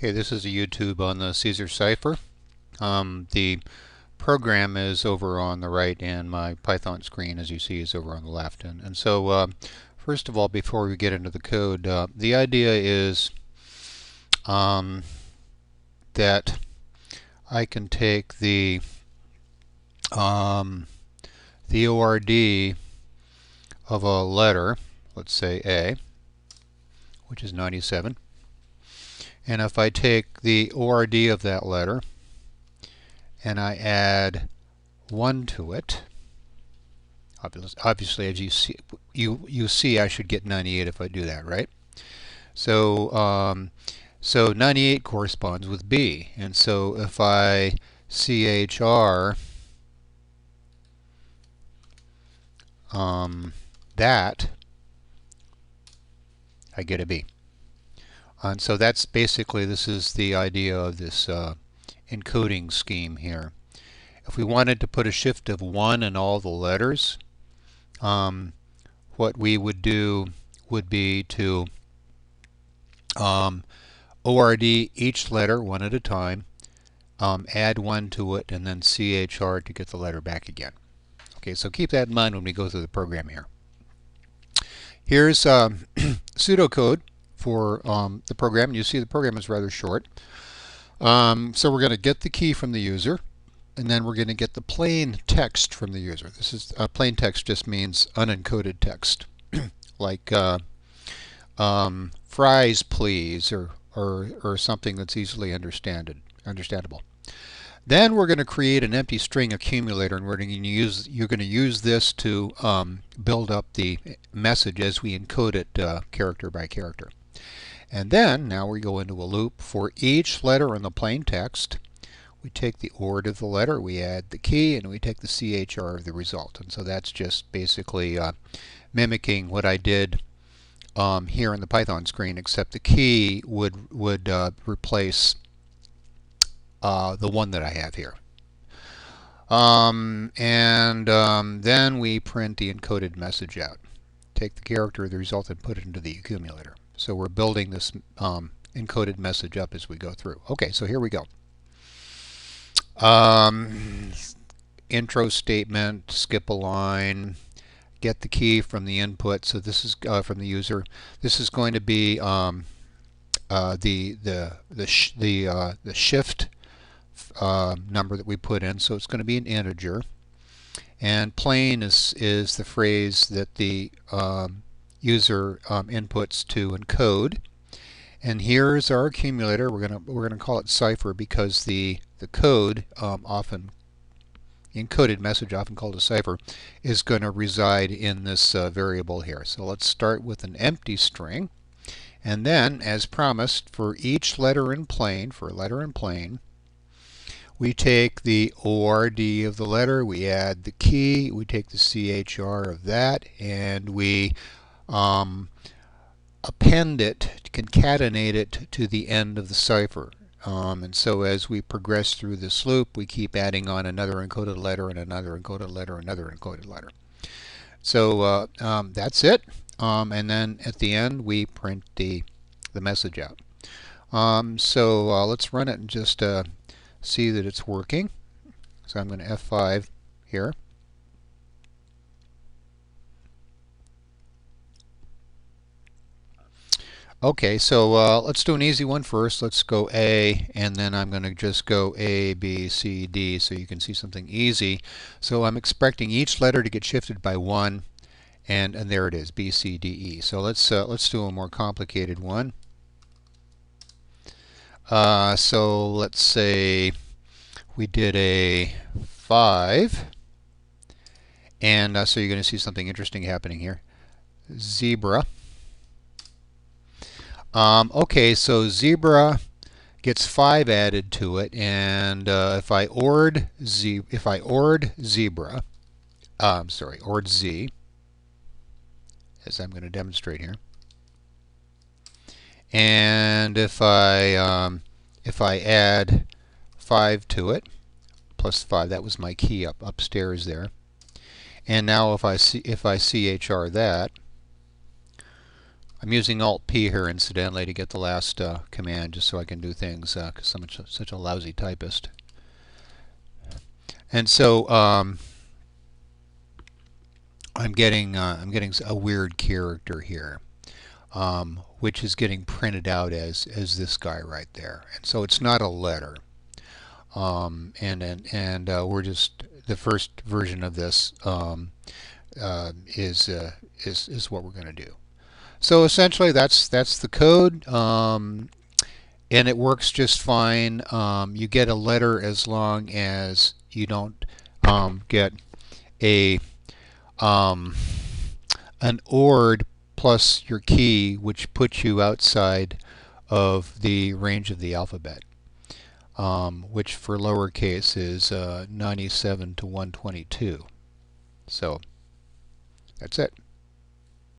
Okay, this is a YouTube on the Caesar cipher. The program is over on the right, and my Python screen, as you see, is over on the left. And so, first of all, before we get into the code, the idea is that I can take the ORD of a letter, let's say A, which is 97. And if I take the ORD of that letter and I add 1 to it, obviously as you see I should get 98 if I do that, right? So 98 corresponds with B, and so if I CHR that, I get a B. And so that's basically, this is the idea of this encoding scheme here. If we wanted to put a shift of 1 in all the letters, what we would do would be to ORD each letter one at a time, add 1 to it, and then CHR to get the letter back again. Okay, so keep that in mind when we go through the program here. Here's pseudocode for the program. You see the program is rather short. So we're going to get the key from the user, and then we're going to get the plain text from the user. This is plain text just means unencoded text, like fries please, or something that's easily understandable. Then we're going to create an empty string accumulator, and you're going to use this to build up the message as we encode it character by character. And then now we go into a loop for each letter in the plain text. We take the ORD of the letter, we add the key, and we take the CHR of the result. And so that's just basically mimicking what I did here in the Python screen, except the key would replace the one that I have here. Then we print the encoded message out. Take the character of the result and put it into the accumulator. So we're building this encoded message up as we go through. Okay, so here we go. Intro statement, skip a line, get the key from the input. So this is from the user. This is going to be the shift number that we put in. So it's going to be an integer. And plain is the phrase that the user inputs to encode. And here's our accumulator. We're gonna call it cipher because the code often, the encoded message, often called a cipher, is going to reside in this variable here. So let's start with an empty string, and then, as promised, for each letter in plain, we take the ORD of the letter, we add the key, we take the CHR of that, and we append it, concatenate it to the end of the cipher. And so as we progress through this loop, we keep adding on another encoded letter and another encoded letter, another encoded letter. So that's it. And then at the end, we print the message out. So let's run it and just see that it's working. So I'm going to F5 here. Okay, so let's do an easy one first. Let's go A, and then I'm going to just go A, B, C, D, so you can see something easy. So I'm expecting each letter to get shifted by 1, and there it is, B, C, D, E. So let's do a more complicated one. So let's say we did a 5, and so you're going to see something interesting happening here. Zebra. Okay, so zebra gets 5 added to it, and if I ORD zebra, ORD Z, as I'm going to demonstrate here, and if I add 5 to it, plus 5, that was my key upstairs there, and now if I CHR that, I'm using Alt P here incidentally to get the last command just so I can do things because I'm such a lousy typist. And so I'm getting a weird character here, which is getting printed out as this guy right there. And so it's not a letter. We're just the first version of this is what we're going to do. So essentially, that's the code, and it works just fine. You get a letter as long as you don't get a an ORed plus your key, which puts you outside of the range of the alphabet, which for lowercase is 97 to 122. So that's it.